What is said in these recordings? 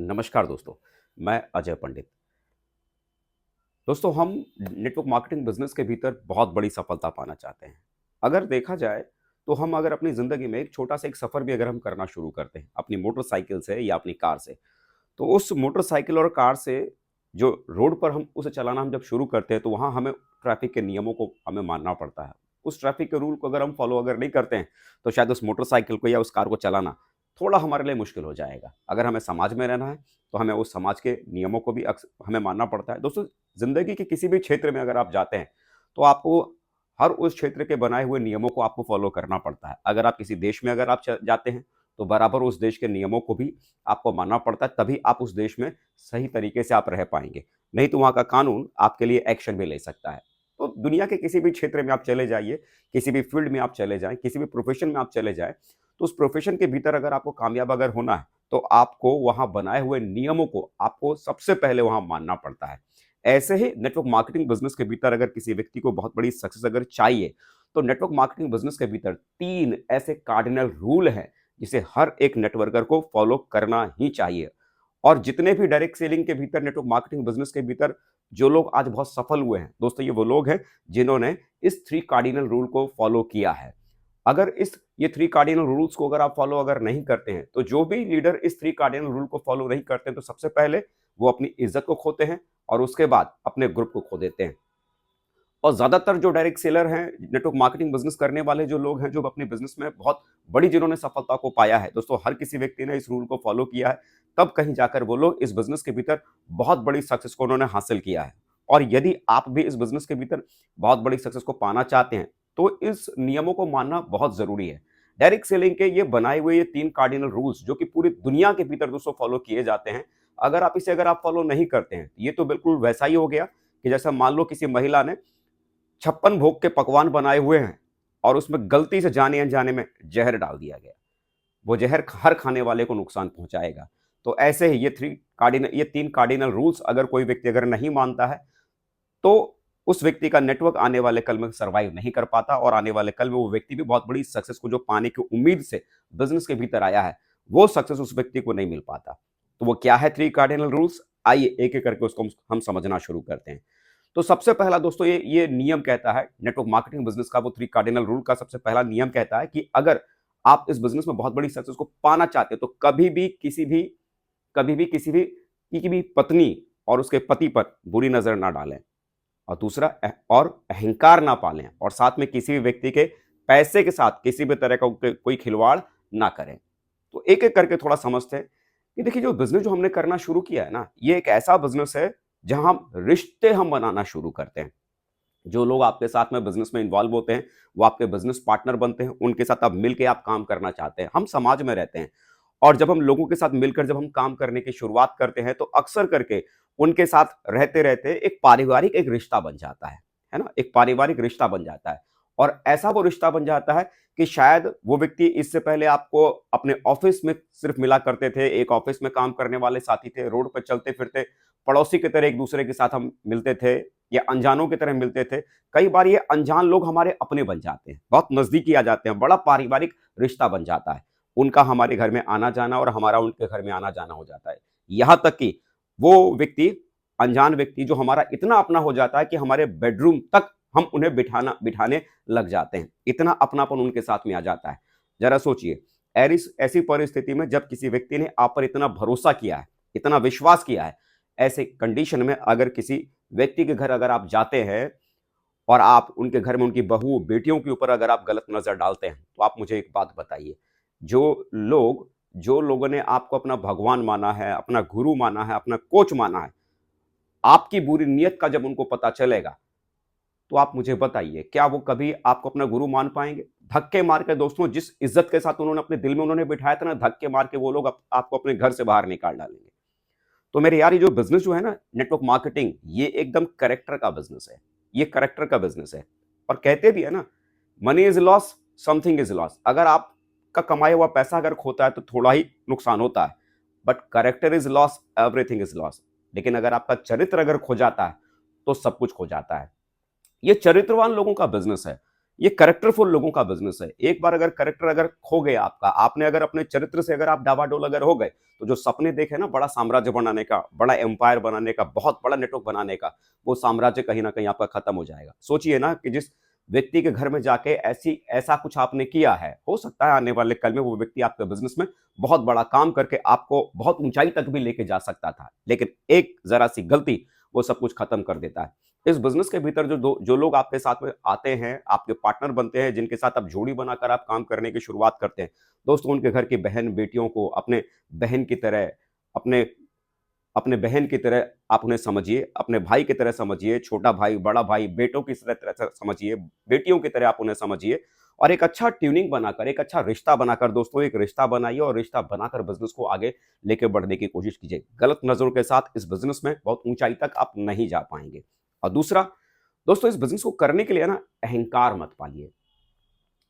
नमस्कार दोस्तों, मैं अजय पंडित। दोस्तों हम नेटवर्क मार्केटिंग बिज़नेस के भीतर बहुत बड़ी सफलता पाना चाहते हैं। अगर देखा जाए तो हम अगर अपनी ज़िंदगी में एक छोटा-सा एक सफ़र भी अगर हम करना शुरू करते हैं, अपनी मोटरसाइकिल से या अपनी कार से, तो उस मोटरसाइकिल और कार से जो रोड पर हम उसे चलाना हम जब शुरू करते हैं, तो वहाँ हमें ट्रैफ़िक के नियमों को हमें मानना पड़ता है। उस ट्रैफ़िक के रूल को अगर हम फ़ॉलो अगर नहीं करते हैं, तो शायद उस मोटरसाइकिल को या उस कार को चलाना थोड़ा हमारे लिए मुश्किल हो जाएगा। अगर हमें समाज में रहना है, तो हमें उस समाज के नियमों को भी हमें मानना पड़ता है। दोस्तों, ज़िंदगी के किसी भी क्षेत्र में अगर आप जाते हैं, तो आपको हर उस क्षेत्र के बनाए हुए नियमों को आपको फ़ॉलो करना पड़ता है। अगर आप किसी देश में अगर आप च जाते हैं, तो बराबर उस देश के नियमों को भी आपको मानना पड़ता है, तभी आप उस देश में सही तरीके से आप रह पाएँगे। नहीं तो वहाँ का कानून आपके लिए एक्शन भी ले सकता है। तो दुनिया के किसी भी क्षेत्र में आप चले जाइए, किसी भी फ़ील्ड में आप चले जाएँ, किसी भी प्रोफ़ेशन में आप चले जाएँ, तो उस प्रोफ़ेशन के भीतर अगर आपको कामयाब अगर होना है, तो आपको वहाँ बनाए हुए नियमों को आपको सबसे पहले वहाँ मानना पड़ता है। ऐसे ही नेटवर्क मार्केटिंग बिज़नेस के भीतर अगर किसी व्यक्ति को बहुत बड़ी सक्सेस अगर चाहिए, तो नेटवर्क मार्केटिंग बिज़नेस के भीतर 3 ऐसे कार्डिनल रूल हैं, जिसे हर एक नेटवर्कर को फ़ॉलो करना ही चाहिए। और जितने भी डायरेक्ट सेलिंग के भीतर नेटवर्क मार्केटिंग बिज़नेस के भीतर जो लोग आज बहुत सफल हुए हैं, दोस्तों ये वो लोग हैं जिन्होंने इस 3 कार्डिनल रूल को फ़ॉलो किया है। अगर इस ये 3 कार्डिनल रूल्स को अगर आप फ़ॉलो अगर नहीं करते हैं, तो जो भी लीडर इस 3 कार्डिनल रूल को फ़ॉलो नहीं करते हैं, तो सबसे पहले वो अपनी इज़्ज़त को खोते हैं और उसके बाद अपने ग्रुप को खो देते हैं। और ज़्यादातर जो डायरेक्ट सेलर हैं, नेटवर्क मार्केटिंग बिज़नेस करने वाले जो लोग हैं, जो अपने बिज़नेस में बहुत बड़ी जिन्होंने सफलता को पाया है, दोस्तों हर किसी व्यक्ति ने इस रूल को फ़ॉलो किया है, तब कहीं जाकर वो लोग इस बिज़नेस के भीतर बहुत बड़ी सक्सेस को उन्होंने हासिल किया है। और यदि आप भी इस बिज़नेस के भीतर बहुत बड़ी सक्सेस को पाना चाहते हैं, तो इस नियमों को मानना बहुत ज़रूरी है। डायरेक्ट सेलिंग के ये बनाए हुए ये 3 कार्डिनल रूल्स जो कि पूरी दुनिया के भीतर दोस्तों फ़ॉलो किए जाते हैं, अगर आप फ़ॉलो नहीं करते हैं, ये तो बिल्कुल वैसा ही हो गया कि जैसा मान लो किसी महिला ने 56 भोग के पकवान बनाए हुए हैं और उसमें गलती से जाने-अनजाने में ज़हर डाल दिया गया। वो ज़हर हर खाने वाले को नुकसान पहुँचाएगा। तो ऐसे ही ये 3 कार्डिनल रूल्स अगर कोई व्यक्ति अगर नहीं मानता है, तो उस व्यक्ति का नेटवर्क आने वाले कल में सर्वाइव नहीं कर पाता और आने वाले कल में वो व्यक्ति भी बहुत बड़ी सक्सेस को जो पाने की उम्मीद से बिज़नेस के भीतर आया है, वो सक्सेस उस व्यक्ति को नहीं मिल पाता। तो वो क्या है 3 कार्डिनल रूल्स? आइए एक-एक करके उसको हम समझना शुरू करते हैं। तो सबसे पहला दोस्तों ये नियम कहता है नेटवर्क मार्केटिंग बिज़नेस का वो 3 कार्डिनल रूल का सबसे पहला नियम कहता है कि अगर आप इस बिज़नेस में बहुत बड़ी सक्सेस को पाना चाहते हैं, तो कभी भी किसी भी पत्नी और उसके पति पर बुरी नज़र ना डालें। और दूसरा अहंकार ना पालें और साथ में किसी भी व्यक्ति के पैसे के साथ किसी भी तरह का कोई खिलवाड़ ना करें। तो एक-एक करके थोड़ा समझते हैं कि देखिए जो बिज़नेस जो हमने करना शुरू किया है ना, ये एक ऐसा बिज़नेस है जहाँ हम बनाना शुरू करते हैं। जो लोग आपके साथ में बिज़नेस में इन्वॉल्व होते हैं, वो आपके बिज़नेस पार्टनर बनते हैं, उनके साथ आप मिल के आप काम करना चाहते हैं। हम समाज में रहते हैं और जब हम लोगों के साथ मिलकर जब हम काम करने की शुरुआत करते हैं, तो अक्सर करके उनके साथ रहते-रहते एक पारिवारिक एक रिश्ता बन जाता है ना? एक पारिवारिक रिश्ता बन जाता है और ऐसा वो रिश्ता बन जाता है कि शायद वो व्यक्ति इससे पहले आपको अपने ऑफ़िस में सिर्फ़ मिला करते थे, एक ऑफ़िस में काम करने वाले साथी थे, रोड पे चलते-फिरते पड़ोसी की तरह एक-दूसरे के साथ हम मिलते थे या अनजानों की तरह मिलते थे। कई बार ये अनजान लोग हमारे अपने बन जाते हैं, बहुत नज़दीकी आ जाते हैं, बड़ा पारिवारिक रिश्ता बन जाता है। उनका हमारे घर में आना-जाना और हमारा उनके घर में आना-जाना हो जाता है। यहाँ तक कि वो व्यक्ति, अनजान व्यक्ति जो हमारा इतना अपना हो जाता है कि हमारे बेडरूम तक हम उन्हें बिठाने लग जाते हैं। इतना अपनापन उनके साथ में आ जाता है। ज़रा सोचिए, ऐरिस ऐसी परिस्थिति में जब किसी व्यक्ति ने आप पर इतना भरोसा किया है, इतना विश्वास किया है, ऐसे कंडीशन में अगर किसी व्यक्ति के घर अगर आप जाते हैं और आप उनके घर में उनकी बहू, बेटियों के ऊपर अगर आप गलत नज़र डालते हैं, तो आप मुझे एक बात बताइए, जो लोगों ने आपको अपना भगवान माना है, अपना गुरु माना है, अपना कोच माना है, आपकी बुरी नीयत का जब उनको पता चलेगा, तो आप मुझे बताइए, क्या वो कभी आपको अपना गुरु मान पाएँगे? धक्के मार के दोस्तों जिस इज़्ज़त के साथ उन्होंने अपने दिल में उन्होंने बिठाया था ना, धक्के मार के वो लोग आपको अपने घर से बाहर निकाल डालेंगे। तो मेरे यार ये जो बिज़नेस जो है ना नेटवर्क मार्केटिंग, ये एकदम कैरेक्टर का बिज़नेस है। ये कैरेक्टर का बिज़नेस है और कहते भी है ना, money is loss, something is loss. अगर आपका कमाया हुआ पैसा अगर खोता है तो थोड़ा ही नुकसान होता है, but character is loss, everything is loss. लेकिन अगर आपका चरित्र अगर खो जाता है, तो सब कुछ खो जाता है। ये चरित्रवान लोगों का बिज़नेस है। ये कैरेक्टरफुल लोगों का बिजनेस है। एक बार अगर कैरेक्टर अगर खो गया आपका, आपने अगर अपने चरित्र से अगर आप डावाडोल अगर हो गए, तो जो सपने देखे ना बड़ा साम्राज्य बनाने का, बड़ा एम्पायर बनाने का, बहुत बड़ा नेटवर्क बनाने का, वो साम्राज्य कहीं ना कहीं आपका खत्म हो जाएगा। सोचिए ना कि जिस व्यक्ति के घर में जाके ऐसी ऐसा कुछ आपने किया है, हो सकता है आने वाले कल में वो व्यक्ति आपके बिजनेस में बहुत बड़ा काम करके आपको बहुत ऊंचाई तक भी लेके जा सकता था, लेकिन एक जरा सी गलती वो सब कुछ खत्म कर देता है। इस बिजनेस के भीतर जो लोग आपके साथ में आते हैं, आपके पार्टनर बनते हैं, जिनके साथ आप जोड़ी बनाकर आप काम करने की शुरुआत करते हैं, दोस्तों उनके घर की बहन बेटियों को अपने बहन की तरह, अपने अपने बहन की तरह आप उन्हें समझिए, अपने भाई की तरह समझिए, छोटा भाई, बड़ा भाई, बेटों की तरह तरह समझिए, बेटियों की तरह आप उन्हें समझिए और एक अच्छा ट्यूनिंग बनाकर, एक अच्छा रिश्ता बनाकर दोस्तों एक रिश्ता बनाइए और रिश्ता बनाकर बिज़नेस को आगे लेके बढ़ने की कोशिश कीजिए। गलत नज़रों के साथ इस बिज़नेस में बहुत ऊँचाई तक आप नहीं जा पाएँगे। और दूसरा, दोस्तों इस बिज़नेस को करने के लिए ना अहंकार मत पालिए।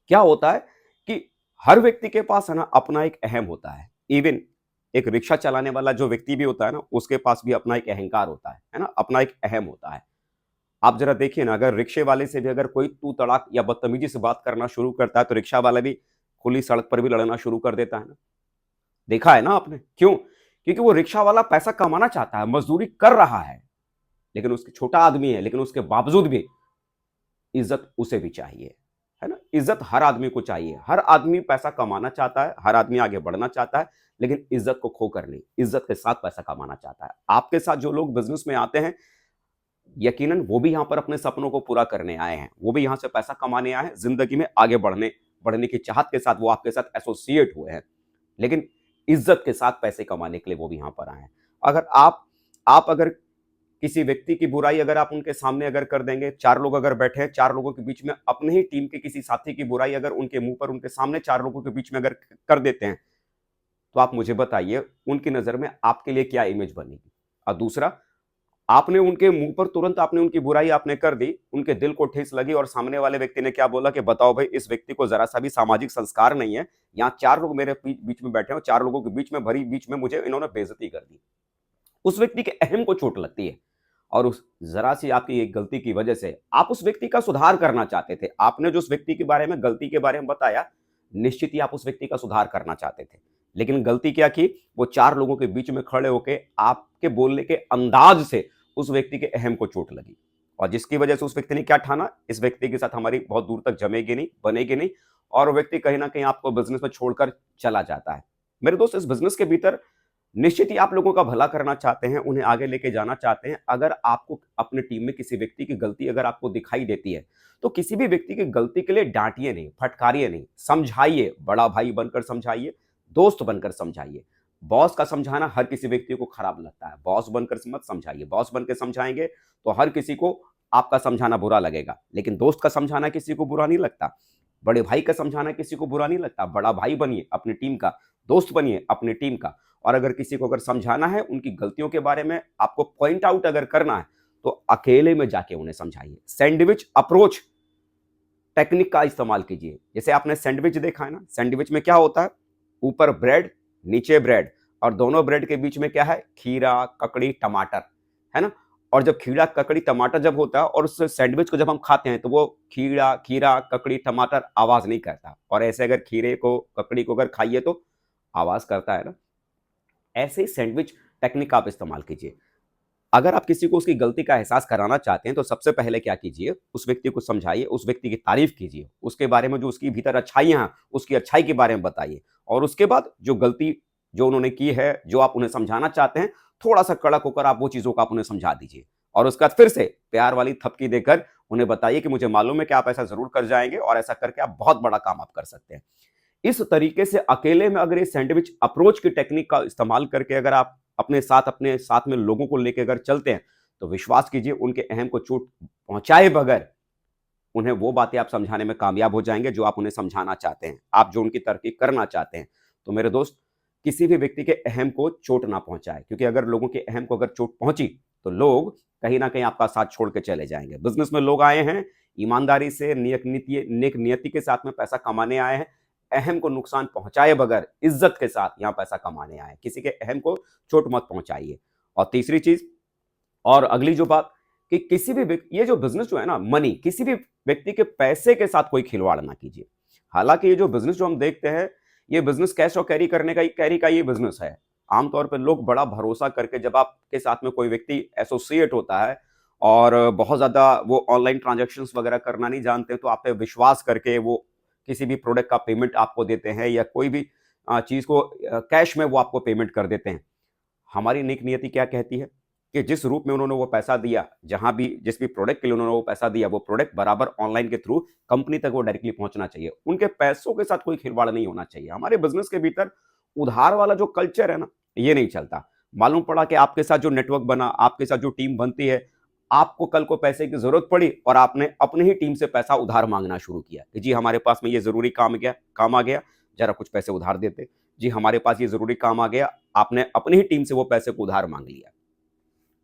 क्या होता है कि हर व्यक्ति के पास है ना अपना एक अहम होता है। इवन एक रिक्शा चलाने वाला जो व्यक्ति भी होता है ना, उसके पास भी अपना एक अहंकार होता है ना? अपना एक अहम होता है। आप ज़रा देखिए ना, अगर रिक्शे वाले से भी अगर कोई तू तड़ाक या बदतमीज़ी से बात करना शुरू करता है, तो रिक्शा वाला भी खुली सड़क पर भी लड़ना शुरू कर देता है ना। देखा है ना आपने? क्यों? क्योंकि वो रिक्शा वाला पैसा कमाना चाहता है, मज़दूरी कर रहा है, लेकिन उसके छोटा आदमी है, लेकिन उसके बावजूद भी इज्जत उसे भी चाहिए, है ना? इज्जत हर आदमी को चाहिए। हर आदमी पैसा कमाना चाहता है, हर आदमी आगे बढ़ना चाहता है, लेकिन इज्जत को खोकर नहीं, इज्जत के साथ पैसा कमाना चाहता है। आपके साथ जो लोग बिज़नेस में आते हैं, यकीनन वो भी यहाँ पर अपने सपनों को पूरा करने आए हैं। वो भी यहाँ से पैसा कमाने आए हैं, ज़िंदगी में आगे बढ़ने बढ़ने की चाहत के साथ वो आपके साथ एसोसिएट हुए हैं। लेकिन इज्जत के साथ पैसे कमाने के लिए वो भी यहाँ पर आए हैं। अगर आप अगर किसी व्यक्ति की बुराई अगर आप उनके सामने अगर कर देंगे, 4 लोग अगर बैठे हैं, 4 लोगों के बीच में अपने ही टीम के किसी साथी की बुराई अगर उनके मुँह पर उनके सामने 4 लोगों के बीच में अगर कर देते हैं, तो आप मुझे बताइए उनकी नज़र में आपके लिए क्या इमेज बनेगी? और दूसरा, आपने उनके मुँह पर तुरंत आपने उनकी बुराई आपने कर दी, उनके दिल को ठेस लगी और सामने वाले व्यक्ति ने क्या बोला कि बताओ भई इस व्यक्ति को ज़रा-सा भी सामाजिक संस्कार नहीं है, यहाँ 4 लोग मेरे बीच में बैठे हैं और 4 लोगों के बीच में मुझे इन्होंने बेइज़्ज़ती कर दी। उस व्यक्ति के अहम को चोट लगती है और उस ज़रा-सी आपकी एक गलती की वजह से आप उस व्यक्ति का सुधार करना चाहते थे। आपने जो उस व्यक्ति के बारे में गलती के बारे में बताया, निश्चित ही आप उस व्यक्ति का सुधार करना चाहते थे। लेकिन गलती क्या की? वो 4 लोगों के बीच में खड़े होके आपके बोलने के अंदाज़ से उस व्यक्ति के अहम को चोट लगी और जिसकी वजह से उस व्यक्ति ने क्या ठाना, इस व्यक्ति के साथ हमारी बहुत दूर तक जमेगी नहीं, बनेगी नहीं और वो व्यक्ति कहीं न कहीं आपको बिज़नेस में छोड़कर चला जाता है। मेरे दोस्त इस बिज़नेस के भीतर निश्चित ही आप लोगों का भला करना चाहते हैं, उन्हें आगे लेके जाना चाहते हैं। अगर आपको अपनी टीम में किसी व्यक्ति की गलती अगर आपको दिखाई देती है, तो किसी भी व्यक्ति की गलती के लिए डाँटिए नहीं, फटकारिए नहीं, समझाइए, बड़ा भाई बनकर समझाइए, दोस्त बनकर समझाइए। बॉस का समझाना हर किसी व्यक्ति को खराब लगता है, बॉस बनकर मत समझाइए। बॉस बन के समझाएँगे, तो हर किसी को आपका समझाना बुरा लगेगा, लेकिन दोस्त का समझाना किसी को बुरा नहीं लगता। बड़े भाई का समझाना किसी को बुरा नहीं लगता। बड़ा भाई बनिए अपनी टीम का, दोस्त बनिए अपनी टीम का। और अगर किसी को अगर समझाना है, उनकी गलतियों के बारे में आपको पॉइंट आउट अगर करना है, तो अकेले में जाके उन्हें समझाइए। सैंडविच अप्रोच टेक्निक का इस्तेमाल कीजिए। जैसे आपने सैंडविच देखा है ना, सैंडविच में क्या होता है? ऊपर ब्रेड, नीचे ब्रेड और दोनों ब्रेड के बीच में क्या है? खीरा, ककड़ी, टमाटर, है ना? और जब खीरा, ककड़ी, टमाटर जब होता है और उस सैंडविच को जब हम खाते हैं, तो वो खीरा, ककड़ी, टमाटर आवाज़ नहीं करता और ऐसे अगर खीरे को, ककड़ी को अगर खाइए तो आवाज़ करता है ना? ऐसे ही सैंडविच टेक्निक का आप इस्तेमाल कीजिए। अगर आप किसी को उसकी गलती का एहसास कराना चाहते हैं, तो सबसे पहले क्या कीजिए, उस व्यक्ति को समझाइए, उस व्यक्ति की तारीफ़ कीजिए, उसके बारे में जो उसकी भीतर अच्छाइयाँ हैं, उसकी अच्छाई के बारे में बताइए और उसके बाद जो गलती जो उन्होंने की है, जो आप उन्हें समझाना चाहते हैं, थोड़ा-सा कड़क होकर आप वो चीज़ों को आप उन्हें समझा दीजिए और उसके बाद फिर से प्यार वाली थपकी देकर उन्हें बताइए कि मुझे मालूम है कि आप ऐसा ज़रूर कर जाएँगे और ऐसा करके आप बहुत बड़ा काम आप कर सकते हैं। इस तरीके से अकेले में अगर ये सैंडविच अप्रोच की टेक्निक का इस्तेमाल करके अगर आप अपने साथ में लोगों को लेके अगर चलते हैं, तो विश्वास कीजिए उनके अहम को चोट पहुँचाए बगैर उन्हें वो बातें आप समझाने में कामयाब हो जाएँगे जो आप उन्हें समझाना चाहते हैं, आप जो उनकी तरक्की करना चाहते हैं। तो मेरे दोस्त, किसी भी व्यक्ति के अहम को चोट ना पहुँचाएँ क्योंकि अगर लोगों के अहम को अगर चोट पहुँची, तो लोग कहीं न कहीं आपका साथ छोड़ के चले जाएँगे। बिज़नेस में लोग आए हैं, ईमानदारी से नेक नियति के साथ में पैसा कमाने आए हैं, अहम को नुकसान पहुँचाए बगैर इज़्ज़त के साथ यहाँ पैसा कमाने आए हैं। किसी के अहम को चोट मत पहुँचाइए। और तीसरी चीज़ और अगली जो बात कि किसी भी ये जो बिज़नेस जो है ना, मनी किसी भी व्यक्ति के पैसे के साथ कोई खिलवाड़ ना कीजिए। हालाँकि ये जो बिज़नेस जो हम देखते हैं, ये बिज़नेस कैश और कैरी का ये बिज़नेस है। आमतौर पे लोग बड़ा भरोसा करके जब आपके साथ में कोई व्यक्ति एसोसिएट होता है और बहुत ज़्यादा वो ऑनलाइन ट्रांज़ैक्शंस वग़ैरह करना नहीं जानते, तो आप पे विश्वास करके वो किसी भी प्रोडक्ट का पेमेंट आपको देते हैं या कोई भी चीज़ को कैश में वो आपको पेमेंट कर देते हैं। हमारी नेक नियति क्या कहती है कि जिस रूप में उन्होंने वो पैसा दिया, जहाँ भी जिस भी प्रोडक्ट के लिए उन्होंने वो पैसा दिया, वो प्रोडक्ट बराबर ऑनलाइन के थ्रू कंपनी तक वो डायरेक्टली पहुँचना चाहिए। उनके पैसों के साथ कोई खिलवाड़ नहीं होना चाहिए। हमारे बिज़नेस के भीतर उधार वाला जो कल्चर है ना, ये नहीं चलता। मालूम पड़ा कि आपके साथ जो नेटवर्क बना, आपके साथ जो टीम बनती है, आपको कल को पैसे की ज़रूरत पड़ी और आपने अपनी ही टीम से पैसा उधार माँगना शुरू किया कि जी हमारे पास में ये ज़रूरी काम आ गया, ज़रा कुछ पैसे उधार देते। जी हमारे पास ये ज़रूरी काम आ गया, आपने अपनी ही टीम से वो पैसे को उधार माँग लिया।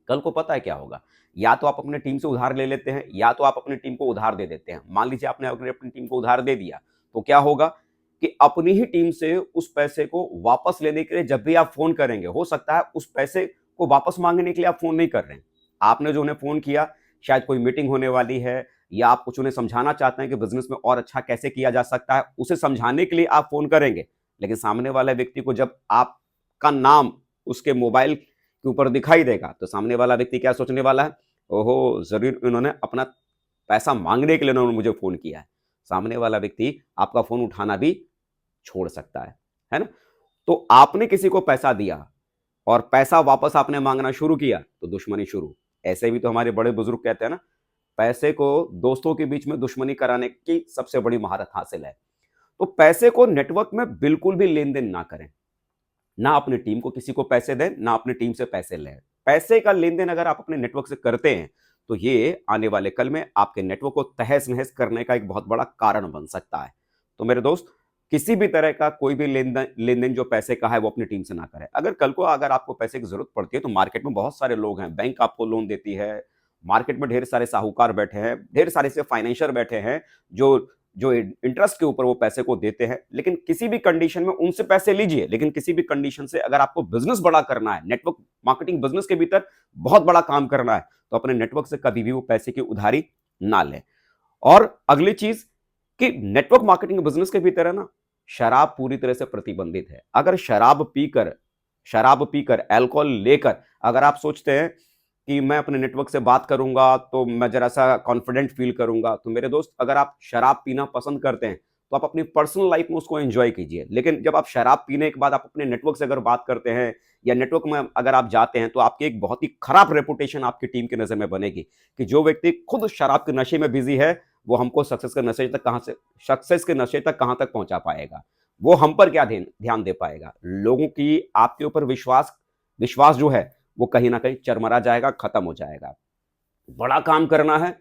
कल को पता है क्या होगा? या तो आप अपनी टीम से उधार ले लेते हैं, या तो आप अपनी टीम को उधार दे देते हैं। मान लीजिए आपने अगर अपनी टीम को उधार दे दिया, तो क्या होगा कि अपनी ही टीम से उस पैसे को वापस लेने के लिए जब भी आप फ़ोन करेंगे, हो सकता है उस पैसे को वापस माँगने के लिए आप फ़ोन नहीं कर रहे हैं। आपने जो उन्हें फ़ोन किया, शायद कोई मीटिंग होने वाली है या आप कुछ उन्हें समझाना चाहते हैं कि बिज़नेस में और अच्छा कैसे किया जा सकता है, उसे समझाने के लिए आप फ़ोन करेंगे। लेकिन सामने वाले व्यक्ति को जब आपका नाम उसके मोबाइल के ऊपर दिखाई देगा, तो सामने वाला व्यक्ति क्या सोचने वाला है, ओहो! ज़रूर इन्होंने अपना पैसा माँगने के लिए इन्होंने मुझे फ़ोन किया है। सामने वाला व्यक्ति आपका फ़ोन उठाना भी छोड़ सकता है ना? तो आपने किसी को पैसा दिया और पैसा वापस आपने माँगना शुरू किया, तो दुश्मनी शुरू। ऐसे भी तो हमारे बड़े-बुज़ुर्ग कहते हैं ना, पैसे को दोस्तों के बीच में दुश्मनी कराने की सबसे बड़ी महारत हासिल है। तो पैसे को नेटवर्क में बिल्कुल भी लेन-देन ना करें। ना अपनी टीम को किसी को पैसे दें, ना अपनी टीम से पैसे लें। पैसे का लेन-देन अगर आप अपने नेटवर्क से करते हैं, तो ये आने वाले कल में आपके नेटवर्क को तहस-नहस करने का एक बहुत बड़ा कारण बन सकता है। तो मेरे दोस्त, किसी भी तरह का कोई भी लेन-देन जो पैसे का है, वो अपनी टीम से ना करें। अगर आपको पैसे की ज़रूरत पड़ती है, तो मार्केट में बहुत सारे लोग हैं, बैंक आपको लोन देती है, मार्केट में ढेर सारे साहूकार बैठे हैं, ढेर सारे ऐसे फाइनेंशियर बैठे हैं, जो जो इंटरेस्ट के ऊपर वो पैसे को देते हैं। लेकिन किसी भी कंडीशन में उनसे पैसे लीजिए, लेकिन किसी भी कंडीशन से अगर आपको बिजनेस बड़ा करना है, नेटवर्क मार्केटिंग बिजनेस के भीतर बहुत बड़ा काम करना है, तो अपने नेटवर्क से कभी भी वो पैसे की उधारी ना लें। और अगली चीज कि नेटवर्क मार्केटिंग बिजनेस के भीतर है ना, शराब पूरी तरह से प्रतिबंधित है। अगर शराब पीकर अल्कोहल लेकर अगर आप सोचते हैं कि मैं अपने नेटवर्क से बात करूंगा तो मैं जरा सा कॉन्फिडेंट फील करूंगा, तो मेरे दोस्त, अगर आप शराब पीना पसंद करते हैं तो आप अपनी पर्सनल लाइफ में उसको एंजॉय कीजिए। लेकिन जब आप शराब पीने के बाद आप अपने नेटवर्क से अगर बात करते हैं या नेटवर्क में अगर आप जाते हैं, तो आपकी एक बहुत ही खराब रेपुटेशन आपकी टीम की नजर में बनेगी कि जो व्यक्ति खुद शराब के नशे में बिजी है, वो हमको सक्सेस के नशे तक कहां तक पहुंचा पाएगा। वो हम पर क्या ध्यान दे पाएगा। लोगों की आपके ऊपर विश्वास विश्वास जो है, वो कहीं ना कहीं चरमरा जाएगा, खत्म हो जाएगा। बड़ा काम करना है,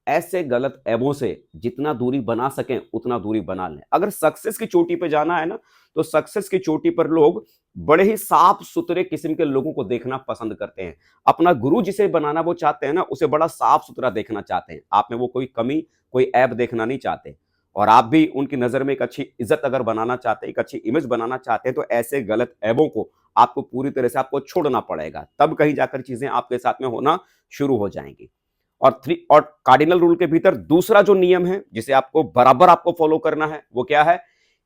ऐसे गलत ऐबों से जितना दूरी बना सकें उतना दूरी बना लें। अगर सक्सेस की चोटी पे जाना है ना, तो सक्सेस की चोटी पर लोग बड़े ही साफ सुथरे किस्म के लोगों को देखना पसंद करते हैं। अपना गुरु जिसे बनाना वो चाहते हैं ना, उसे बड़ा साफ सुथरा देखना चाहते हैं। आप में वो कोई कमी, कोई ऐब देखना नहीं चाहते। और आप भी उनकी नजर में एक अच्छी इज्जत अगर बनाना चाहते हैं, एक अच्छी इमेज बनाना चाहते हैं, तो ऐसे गलत ऐबों को आपको पूरी तरह से आपको छोड़ना पड़ेगा। तब कहीं जाकर चीजें आपके साथ में होना शुरू हो जाएंगी। और कार्डिनल रूल के भीतर दूसरा जो नियम है, जिसे आपको बराबर आपको फॉलो करना है, वो क्या है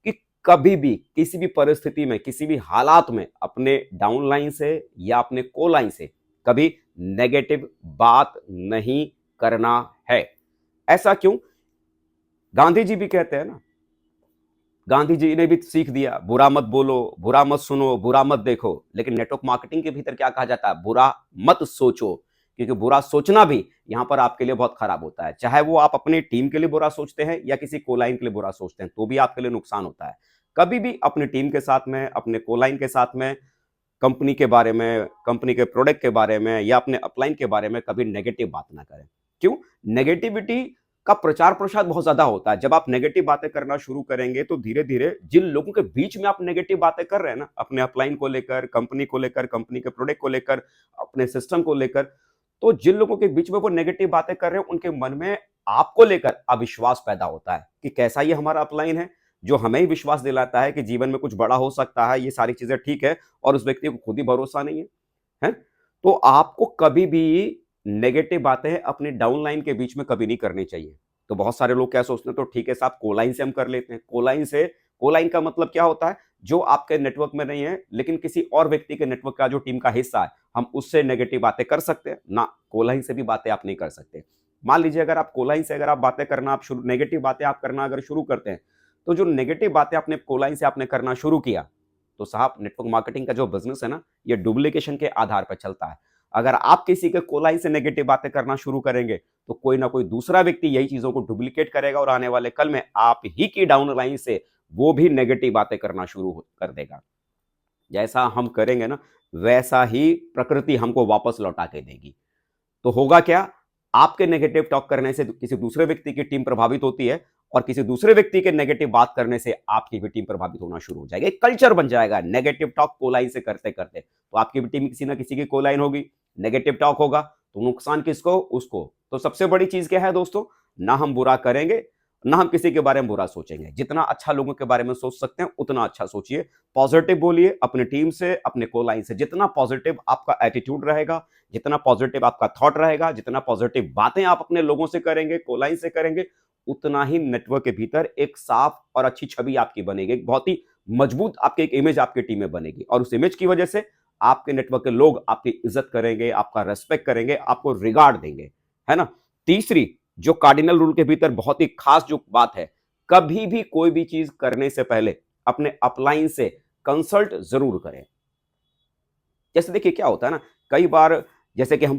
कि कभी भी किसी भी परिस्थिति में, किसी भी हालात में अपने डाउनलाइन से या अपने कोलाइन से कभी नेगेटिव बात नहीं करना है। ऐसा क्यों? गांधी जी भी कहते हैं ना, गांधी जी ने भी सीख दिया, बुरा मत बोलो, बुरा मत सुनो, बुरा मत देखो। लेकिन नेटवर्क मार्केटिंग के भीतर क्या कहा जाता है? बुरा मत सोचो, क्योंकि बुरा सोचना भी यहां पर आपके लिए बहुत खराब होता है। चाहे वो आप अपनी टीम के लिए बुरा सोचते हैं या किसी कोलाइन के लिए बुरा सोचते हैं, तो भी आपके लिए नुकसान होता है। कभी भी अपनी टीम के साथ में, अपने कोलाइन के साथ में, कंपनी के बारे में, कंपनी के प्रोडक्ट के बारे में या अपने अपलाइन के बारे में कभी नेगेटिव बात ना करें। क्यों? नेगेटिविटी का प्रचार प्रसार बहुत ज्यादा होता है। जब आप नेगेटिव बातें करना शुरू करेंगे, तो धीरे धीरे जिन लोगों के बीच में आप नेगेटिव बातें कर रहे हैं ना, अपने अपलाइन को लेकर, कंपनी को लेकर, कंपनी के प्रोडक्ट को लेकर, अपने सिस्टम को लेकर, तो जिन लोगों के बीच में वो नेगेटिव बातें कर रहे हैं, उनके मन में आपको लेकर अविश्वास पैदा होता है कि कैसा ये हमारा अपलाइन है, जो हमें ही विश्वास दिलाता है कि जीवन में कुछ बड़ा हो सकता है, ये सारी चीजें ठीक है, और उस व्यक्ति को खुद ही भरोसा नहीं है। तो आपको कभी भी नेगेटिव बातें अपने डाउनलाइन के बीच में कभी नहीं करनी चाहिए। तो बहुत सारे लोग क्या सोचते हैं, तो ठीक है साहब कोलाइन से हम कर लेते हैं। कोलाइन का मतलब क्या होता है, जो आपके नेटवर्क में नहीं है लेकिन किसी और व्यक्ति के नेटवर्क का जो टीम का हिस्सा है, हम उससे नेगेटिव बातें कर सकते हैं ना। कोलाइन से भी बातें आप नहीं कर सकते। मान लीजिए अगर आप कोलाइन से अगर आप बातें करना आप शुरू नेगेटिव बातें आप करना अगर शुरू करते हैं, तो जो नेगेटिव बातें आपने कोलाइन से आपने करना शुरू किया, तो साहब नेटवर्क मार्केटिंग का जो बिजनेस है ना, ये डुप्लीकेशन के आधार पर चलता है। अगर आप किसी के कोलाइन से नेगेटिव बातें करना शुरू करेंगे, तो कोई ना कोई दूसरा व्यक्ति यही चीजों को डुप्लीकेट करेगा और आने वाले कल में आप ही की डाउन लाइन से वो भी नेगेटिव बातें करना शुरू कर देगा। जैसा हम करेंगे ना, वैसा ही प्रकृति हमको वापस लौटा के देगी। तो होगा क्या, आपके नेगेटिव टॉक करने से किसी दूसरे व्यक्ति की टीम प्रभावित होती है और किसी दूसरे व्यक्ति के नेगेटिव बात करने से आपकी भी टीम प्रभावित होना शुरू हो जाएगी। एक कल्चर बन जाएगा नेगेटिव टॉक कोलाइन से करते करते। तो आपकी भी टीम किसी ना किसी की कोलाइन होगी, नेगेटिव टॉक होगा, तो नुकसान किसको, उसको। तो सबसे बड़ी चीज क्या है दोस्तों, ना हम बुरा करेंगे, ना हम किसी के बारे में बुरा सोचेंगे। जितना अच्छा लोगों के बारे में सोच सकते हैं उतना अच्छा सोचिए, पॉजिटिव बोलिए अपनी टीम से, अपने कोलाइन से। जितना पॉजिटिव आपका एटीट्यूड रहेगा, जितना पॉजिटिव आपका थॉट रहेगा, जितना पॉजिटिव बातें आप अपने लोगों से करेंगे, कोलाइन से करेंगे, उतना ही नेटवर्क के भीतर एक साफ और अच्छी छवि आपकी बनेगी। एक बहुत ही मजबूत आपकी एक इमेज आपकी टीम में बनेगी और उस इमेज की वजह से आपके नेटवर्क के लोग आपकी इज्जत करेंगे, आपका रेस्पेक्ट करेंगे, आपको रिगार्ड देंगे, है ना। तीसरी जो कार्डिनल रूल के भीतर बहुत ही खास जो बात है, कभी भी कोई भी चीज करने से पहले अपने अपलाइन से कंसल्ट जरूर करें। जैसे देखिए क्या होता है ना, कई बार जैसे कि जब हम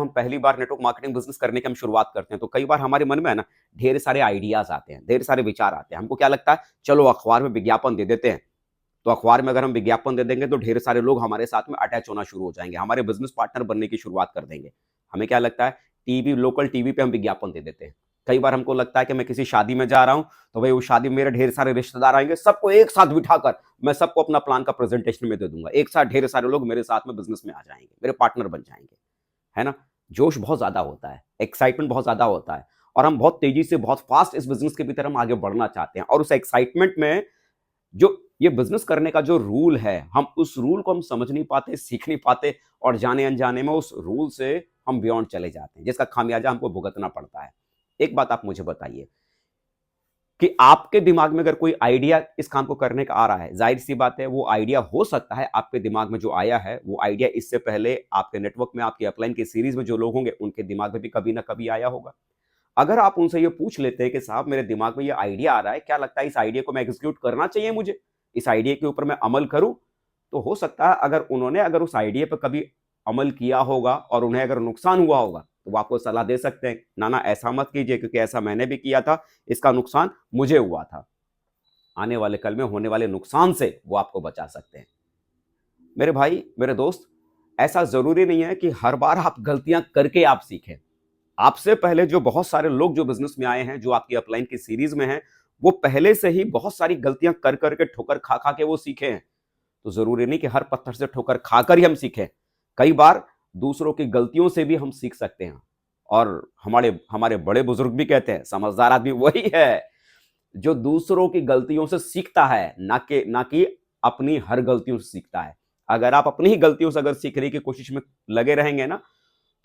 पहली बार नेटवर्क मार्केटिंग बिजनेस करने की हम शुरुआत करते हैं, तो कई बार हमारे मन में है ना ढेर सारे आइडियाज आते हैं, ढेर सारे विचार आते हैं। हमको क्या लगता है, चलो अखबार में विज्ञापन दे देते हैं। तो अखबार में अगर हम विज्ञापन दे देंगे तो ढेर सारे लोग हमारे साथ में अटैच होना शुरू हो जाएंगे, हमारे बिजनेस पार्टनर बनने की शुरुआत कर देंगे। हमें क्या लगता है, टीवी, लोकल टीवी पे हम विज्ञापन दे देते हैं। कई बार हमको लगता है कि मैं किसी शादी में जा रहा हूं, तो भाई उस शादी में मेरे ढेर सारे रिश्तेदार आएंगे, सबको एक साथ बिठाकर मैं सबको अपना प्लान का प्रेजेंटेशन में दे दूंगा। एक साथ ढेर सारे लोग मेरे साथ में बिजनेस में आ जाएंगे, मेरे पार्टनर बन जाएंगे, है ना। जोश बहुत ज्यादा होता है, एक्साइटमेंट बहुत ज्यादा होता है और हम बहुत तेजी से, बहुत फास्ट इस बिजनेस के भीतर हम आगे बढ़ना चाहते हैं। और उस एक्साइटमेंट में जो ये बिजनेस करने का जो रूल है, हम उस रूल को हम समझ नहीं पाते, सीख नहीं पाते और जाने अनजाने में उस रूल से हम बियॉन्ड चले जाते हैं, जिसका खामियाजा हमको भुगतना पड़ता है। एक बात आप मुझे बताइए कि आपके दिमाग में अगर कोई आइडिया इस काम को करने का आ रहा है, जाहिर सी बात है वो आइडिया हो सकता है आपके दिमाग में जो आया है, वो आइडिया इससे पहले आपके नेटवर्क में, आपके अपलाइन की सीरीज में जो लोग होंगे उनके दिमाग में भी कभी ना कभी आया होगा। अगर आप उनसे ये पूछ लेते हैं कि साहब मेरे दिमाग में ये आइडिया आ रहा है, क्या लगता है इस आइडिया को मैं एग्जीक्यूट करना चाहिए मुझे, इस आइडिया के ऊपर मैं अमल करूं, तो हो सकता है अगर उस आइडिया पर कभी अमल किया होगा और उन्हें अगर नुकसान हुआ होगा, तो वो आपको सलाह दे सकते हैं, ना ना ऐसा मत कीजिए क्योंकि ऐसा मैंने भी किया था, इसका नुकसान मुझे हुआ था। आने वाले कल में होने वाले नुकसान से वो आपको बचा सकते हैं। मेरे भाई, मेरे दोस्त, ऐसा जरूरी नहीं है कि हर बार आप गलतियां करके आप सीखें। आपसे पहले जो बहुत सारे लोग जो बिजनेस में आए हैं, जो आपकी अपलाइन की सीरीज में हैं, वो पहले से ही बहुत सारी गलतियां कर करके, ठोकर खा खा के वो सीखे हैं। तो जरूरी नहीं कि हर पत्थर से ठोकर खाकर ही हम सीखें। कई बार दूसरों की गलतियों से भी हम सीख सकते हैं। और हमारे हमारे बड़े बुजुर्ग भी कहते हैं, समझदार आदमी वही है जो दूसरों की गलतियों से सीखता है, ना कि अपनी हर गलतियों से सीखता है। अगर आप अपनी ही गलतियों से अगर सीखने की कोशिश में लगे रहेंगे ना,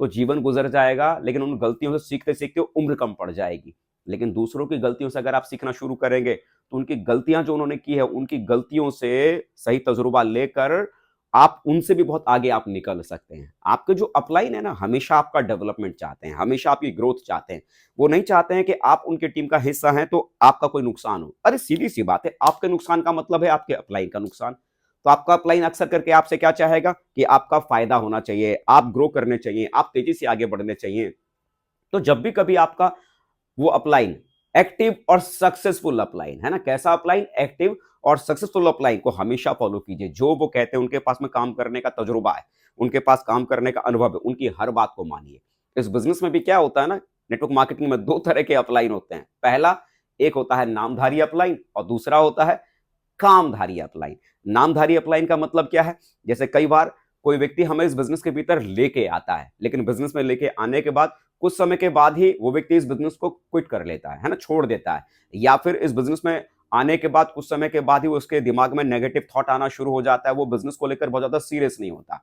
तो जीवन गुजर जाएगा, लेकिन उन गलतियों से सीखते सीखते उम्र कम पड़ जाएगी। लेकिन दूसरों की गलतियों से अगर आप सीखना शुरू करेंगे, तो उनकी गलतियां जो उन्होंने की है, उनकी गलतियों से सही तजुर्बा लेकर आप उनसे भी बहुत आगे आप निकल सकते हैं। आपके जो अपलाइन है ना, हमेशा आपका डेवलपमेंट चाहते हैं, हमेशा आपकी ग्रोथ चाहते हैं। वो नहीं चाहते हैं कि आप उनकी टीम का हिस्सा हैं तो आपका कोई नुकसान हो। अरे सीधी सी बात है, आपके नुकसान का मतलब है आपके अपलाइन का नुकसान। तो आपका अपलाइन अक्सर करके आपसे क्या चाहेगा कि आपका फायदा होना चाहिए, आप ग्रो करने चाहिए, आप तेजी से आगे बढ़ने चाहिए। तो जब भी कभी आपका वो अपलाइन एक्टिव और सक्सेसफुल अपलाइन है ना, कैसा अपलाइन, एक्टिव और सक्सेसफुल अपलाइन को हमेशा फॉलो कीजिए। जो वो कहते हैं, उनके पास में काम करने का तजुर्बा है, उनके पास काम करने का अनुभव है, उनकी हर बात को मानिए। इस बिजनेस में भी क्या होता है ना, नेटवर्क मार्केटिंग में दो तरह के अपलाइन होते हैं। पहला, एक होता है नामधारी अपलाइन और दूसरा होता है कामधारी अपलाइन। नामधारी अपलाइन का मतलब क्या है, जैसे कई बार कोई व्यक्ति हमें इस बिजनेस के भीतर लेके आता है, लेकिन बिजनेस में लेके आने के बाद कुछ समय के बाद ही वो व्यक्ति इस बिजनेस को क्विट कर लेता है ना, छोड़ देता है। या फिर इस बिजनेस में आने के बाद कुछ समय के बाद ही उसके दिमाग में नेगेटिव थॉट आना शुरू हो जाता है, वो बिजनेस को लेकर बहुत ज्यादा सीरियस नहीं होता।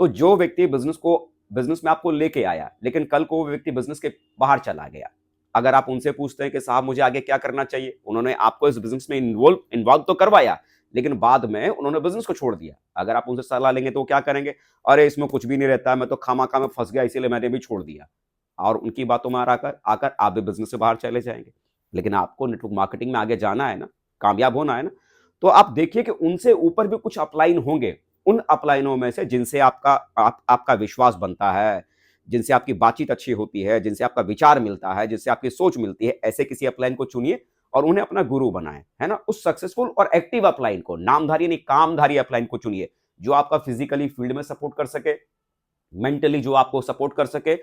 तो जो व्यक्ति बिजनेस में आपको लेके आया, लेकिन कल को वो व्यक्ति बिजनेस के बाहर चला गया, अगर आप उनसे पूछते हैं कि साहब मुझे आगे क्या करना चाहिए, उन्होंने आपको इस बिजनेस में इन्वॉल्व तो करवाया, लेकिन बाद में उन्होंने बिजनेस को छोड़ दिया। अगर आप उनसे सलाह लेंगे तो वो क्या करेंगे? अरे इसमें कुछ भी नहीं रहता है, मैं तो खामा-खा में फंस गया, इसीलिए मैंने भी छोड़ दिया। और उनकी बातों में आकर आकर आप भी बिजनेस से बाहर चले जाएंगे। लेकिन आपको नेटवर्क मार्केटिंग में आगे जाना है ना, कामयाब होना है ना, तो आप देखिए कि उनसे ऊपर भी कुछ अपलाइन होंगे। उन अपलाइनों में से जिनसे आपका विश्वास बनता है, जिनसे आपकी बातचीत अच्छी होती है, जिनसे आपका विचार मिलता है, जिनसे आपकी सोच मिलती है, ऐसे किसी अपलाइन को चुनिए और उन्हें अपना गुरु बनाएं, है ना? उस सक्सेसफुल और एक्टिव अपलाइन को, नामधारी नहीं कामधारी अपलाइन को चुनिए, जो आपका फिजिकली फील्ड में सपोर्ट कर सके, मेंटली जो आपको सपोर्ट कर सके,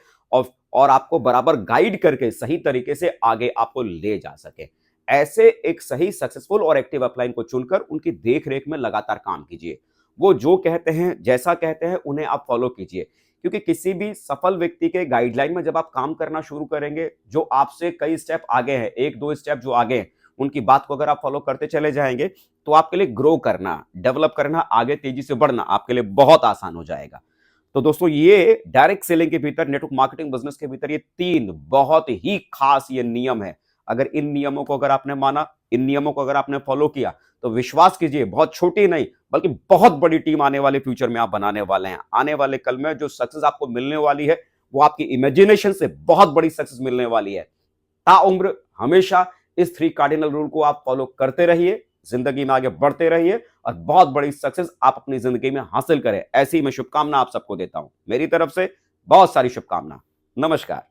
और आपको बराबर गाइड करके सही तरीके से आगे आपको ले जा सके। ऐसे एक सही सक्सेसफुल और एक्टिव अपलाइन को चुनकर उनकी देख रेख में लगातार काम कीजिए। वो जो कहते हैं, जैसा कहते हैं, उन्हें आप फॉलो कीजिए, क्योंकि किसी भी सफल व्यक्ति के गाइडलाइन में जब आप काम करना शुरू करेंगे, जो आपसे कई स्टेप आगे हैं, एक दो स्टेप जो आगे हैं, उनकी बात को अगर आप फॉलो करते चले जाएंगे, तो आपके लिए ग्रो करना, डेवलप करना, आगे तेजी से बढ़ना आपके लिए बहुत आसान हो जाएगा। तो दोस्तों, ये डायरेक्ट सेलिंग के भीतर, नेटवर्क मार्केटिंग बिजनेस के भीतर, ये 3 बहुत ही खास ये नियम है। अगर इन नियमों को अगर आपने माना, इन नियमों को अगर आपने फॉलो किया, तो विश्वास कीजिए, बहुत छोटी नहीं बल्कि बहुत बड़ी टीम आने वाले फ्यूचर में आप बनाने वाले हैं। आने वाले कल में जो सक्सेस आपको मिलने वाली है, वो आपकी इमेजिनेशन से बहुत बड़ी सक्सेस मिलने वाली है। ताउम्र हमेशा इस 3 कार्डिनल रूल को आप फॉलो करते रहिए, जिंदगी में आगे बढ़ते रहिए और बहुत बड़ी सक्सेस आप अपनी जिंदगी में हासिल करें। ऐसी मैं शुभकामना आप सबको देता हूं। मेरी तरफ से बहुत सारी शुभकामना। नमस्कार।